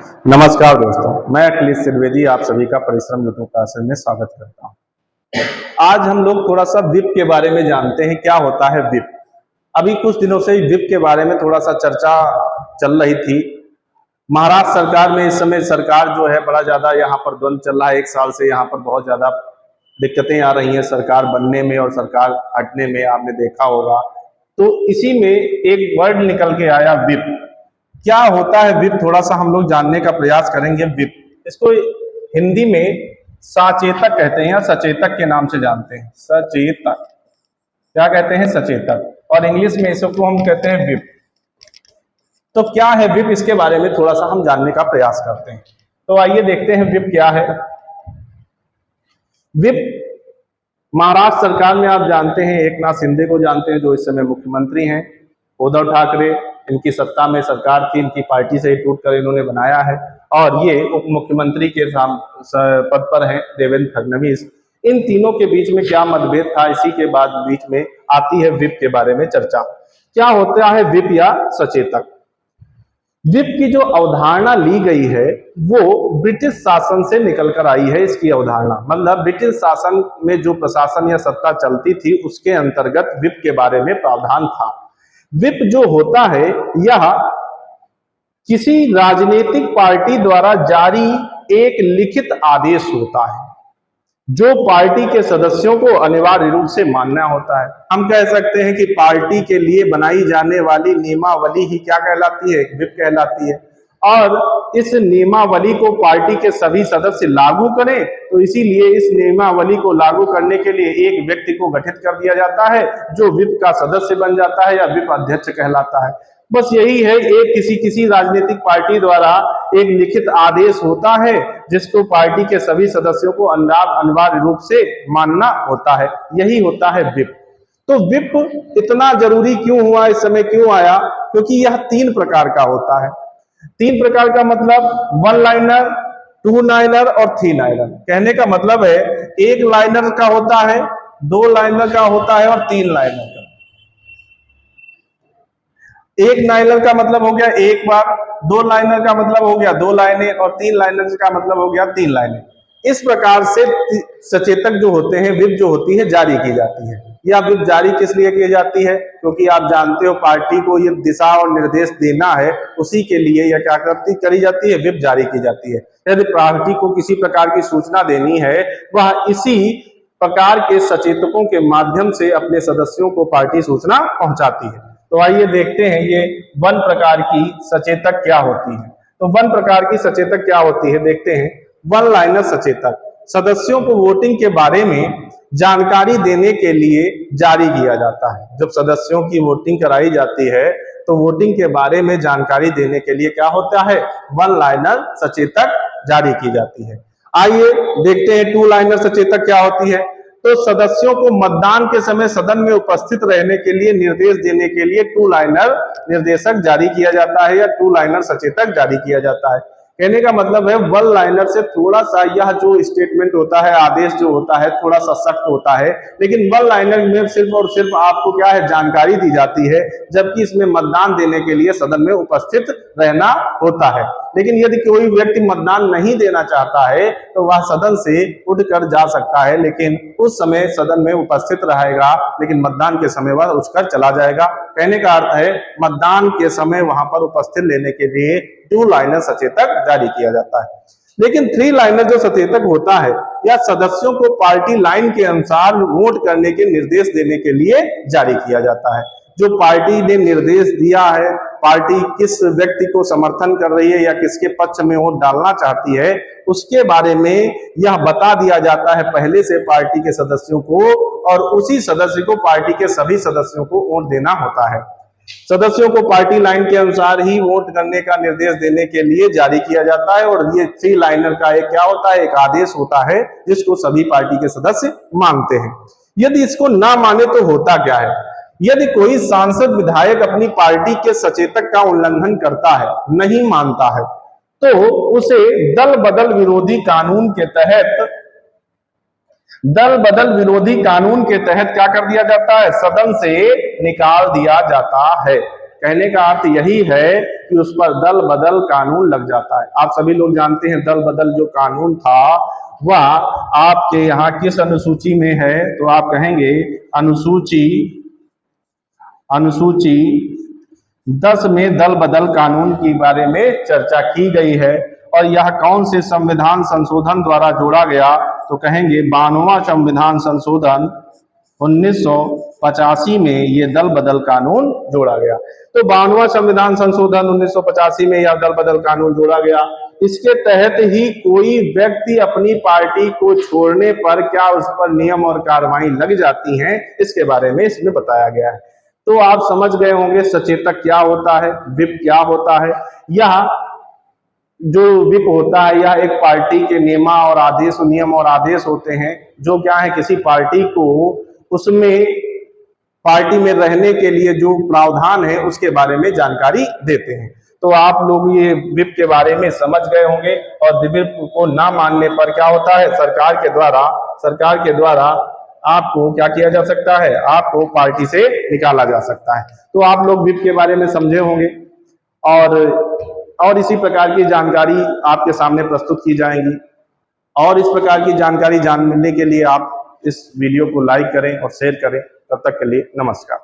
नमस्कार दोस्तों, मैं अखिलेश त्रिवेदी आप सभी का परिश्रम यूट्यूब क्लासेस में स्वागत करता हूं। आज हम लोग थोड़ा सा विप के बारे में जानते हैं, क्या होता है विप। अभी कुछ दिनों से विप के बारे में थोड़ा सा चर्चा चल रही थी। महाराष्ट्र सरकार में इस समय सरकार जो है बड़ा ज्यादा यहाँ पर द्वंद्व चल रहा है। एक साल से यहाँ पर बहुत ज्यादा दिक्कतें आ रही हैं सरकार बनने में और सरकार हटने में, आपने देखा होगा। तो इसी में एक वर्ड निकल के आया विप। क्या होता है विप, थोड़ा सा हम लोग जानने का प्रयास करेंगे। विप, इसको हिंदी में सचेतक कहते हैं या सचेतक के नाम से जानते हैं। सचेतक क्या कहते हैं? सचेतक। और इंग्लिश में इसको हम कहते हैं विप। तो क्या है विप, इसके बारे में थोड़ा सा हम जानने का प्रयास करते हैं। तो आइए देखते हैं विप क्या है। विप महाराष्ट्र सरकार में आप जानते हैं एक नाथ शिंदे को जानते हैं, जो इस समय मुख्यमंत्री हैं। उद्धव ठाकरे, इनकी सत्ता में सरकार थी, इनकी पार्टी से ही टूट कर इन्होंने बनाया है। और ये उप मुख्यमंत्री के पद पर हैं देवेंद्र फडणवीस। इन तीनों के बीच में क्या मतभेद था, इसी के बाद बीच में आती है विप के बारे में चर्चा। क्या होता है विप या सचेतक? विप की जो अवधारणा ली गई है वो ब्रिटिश शासन से निकल कर आई है। इसकी अवधारणा मतलब ब्रिटिश शासन में जो प्रशासन या सत्ता चलती थी उसके अंतर्गत विप के बारे में प्रावधान था। विप जो होता है यह किसी राजनीतिक पार्टी द्वारा जारी एक लिखित आदेश होता है जो पार्टी के सदस्यों को अनिवार्य रूप से मानना होता है। हम कह सकते हैं कि पार्टी के लिए बनाई जाने वाली नियमावली ही क्या कहलाती है? विप कहलाती है। और इस नियमावली को पार्टी के सभी सदस्य लागू करें, तो इसीलिए इस नियमावली को लागू करने के लिए एक व्यक्ति को गठित कर दिया जाता है जो विप का सदस्य बन जाता है या विप अध्यक्ष कहलाता है। बस यही है, एक किसी राजनीतिक पार्टी द्वारा एक लिखित आदेश होता है जिसको पार्टी के सभी सदस्यों को अनिवार्य रूप से मानना होता है। यही होता है विप। तो विप इतना जरूरी क्यों हुआ, इस समय क्यों आया? क्योंकि यह 3 प्रकार का होता है। 3 प्रकार का मतलब 1 लाइनर, 2 लाइनर और 3 लाइनर। कहने का मतलब है 1 लाइनर का होता है, 2 लाइनर का होता है और 3 लाइनर का। 1 लाइनर का मतलब हो गया एक बार, 2 लाइनर का मतलब हो गया 2 लाइनें और 3 लाइनर का मतलब हो गया 3 लाइनें। इस प्रकार से सचेतक जो होते हैं, विप जो होती है जारी की जाती है। या विप जारी किस लिए की जाती है? क्योंकि आप जानते हो पार्टी को ये दिशा और निर्देश देना है, उसी के लिए यह क्या करी जाती है? विप जारी की जाती है। यदि पार्टी को किसी प्रकार की सूचना देनी है, वह इसी प्रकार के सचेतकों के माध्यम से अपने सदस्यों को पार्टी सूचना पहुंचाती है। तो आइए देखते हैं ये 1 प्रकार की सचेतक क्या होती है। तो 1 प्रकार की सचेतक क्या होती है देखते हैं। 1 लाइनर सचेतक सदस्यों को वोटिंग के बारे में जानकारी देने के लिए जारी किया जाता है। जब सदस्यों की वोटिंग कराई जाती है तो वोटिंग के बारे में जानकारी देने के लिए क्या होता है? 1 लाइनर सचेतक जारी की जाती है। आइए देखते हैं 2 लाइनर सचेतक क्या होती है। तो सदस्यों को मतदान के समय सदन में उपस्थित रहने के लिए निर्देश देने के लिए 2 लाइनर निर्देशक जारी किया जाता है या 2 लाइनर सचेतक जारी किया जाता है। कहने का मतलब है 1 लाइनर से थोड़ा सा यह जो स्टेटमेंट होता है, आदेश जो होता है, थोड़ा सा सख्त होता है, लेकिन 1 लाइनर में सिर्फ और सिर्फ आपको क्या है? जानकारी दी जाती है, जबकि इसमें मतदान देने के लिए सदन में उपस्थित रहना होता है। लेकिन यदि कोई व्यक्ति मतदान नहीं देना चाहता है तो वह सदन से उठकर जा सकता है, लेकिन उस समय सदन में उपस्थित रहेगा, लेकिन मतदान के समय वह उठकर चला जाएगा। कहने का अर्थ है मतदान के समय वहां पर उपस्थित लेने के लिए 2 लाइनर सचेतक जारी किया जाता है। लेकिन 3 लाइनर जो सचेतक होता है या सदस्यों को पार्टी लाइन के अनुसार वोट करने के निर्देश देने के लिए जारी किया जाता है। जो पार्टी ने निर्देश दिया है, पार्टी किस व्यक्ति को समर्थन कर रही है या किसके पक्ष में वोट डालना चाहती है, उसके बारे में यह बता दिया जाता है पहले से पार्टी के सदस्यों को, और उसी सदस्य को पार्टी के सभी सदस्यों को वोट देना होता है। सदस्यों को पार्टी लाइन के अनुसार ही वोट करने का निर्देश देने के लिए जारी किया जाता है। और ये 3 लाइनर का एक क्या होता है? एक आदेश होता है जिसको सभी पार्टी के सदस्य मानते हैं। यदि इसको ना माने तो होता क्या है? यदि कोई सांसद विधायक अपनी पार्टी के सचेतक का उल्लंघन करता है, नहीं मानता है, तो उसे दल बदल विरोधी कानून के तहत क्या कर दिया जाता है? सदन से निकाल दिया जाता है। कहने का अर्थ यही है कि उस पर दल बदल कानून लग जाता है। आप सभी लोग जानते हैं दल बदल जो कानून था वह आपके यहाँ किस अनुसूची में है, तो आप कहेंगे अनुसूची 10 में दल बदल कानून के बारे में चर्चा की गई है। और यह कौन से संविधान संशोधन द्वारा जोड़ा गया, तो कहेंगे 92वां संविधान संशोधन 1985 में ये दल बदल कानून जोड़ा गया। तो 92वां संविधान संशोधन 1985 में यह दल बदल कानून जोड़ा गया। इसके तहत ही कोई व्यक्ति अपनी पार्टी को छोड़ने पर क्या उस पर नियम और कार्रवाई लग जाती हैं, इसके बारे में इसमें बताया गया है। तो आप समझ गए होंगे सचेतक क्या होता है, विप क्या होता है। यह जो विप होता है यह एक पार्टी के नियम और आदेश होते हैं जो क्या है, किसी पार्टी को उसमें पार्टी में रहने के लिए जो प्रावधान है उसके बारे में जानकारी देते हैं। तो आप लोग ये विप के बारे में समझ गए होंगे। और विप को ना मानने पर क्या होता है, सरकार के द्वारा आपको क्या किया जा सकता है, आपको पार्टी से निकाला जा सकता है। तो आप लोग विप के बारे में समझे होंगे और इसी प्रकार की जानकारी आपके सामने प्रस्तुत की जाएंगी। और इस प्रकार की जानकारी जानने के लिए आप इस वीडियो को लाइक करें और शेयर करें। तब तक के लिए नमस्कार।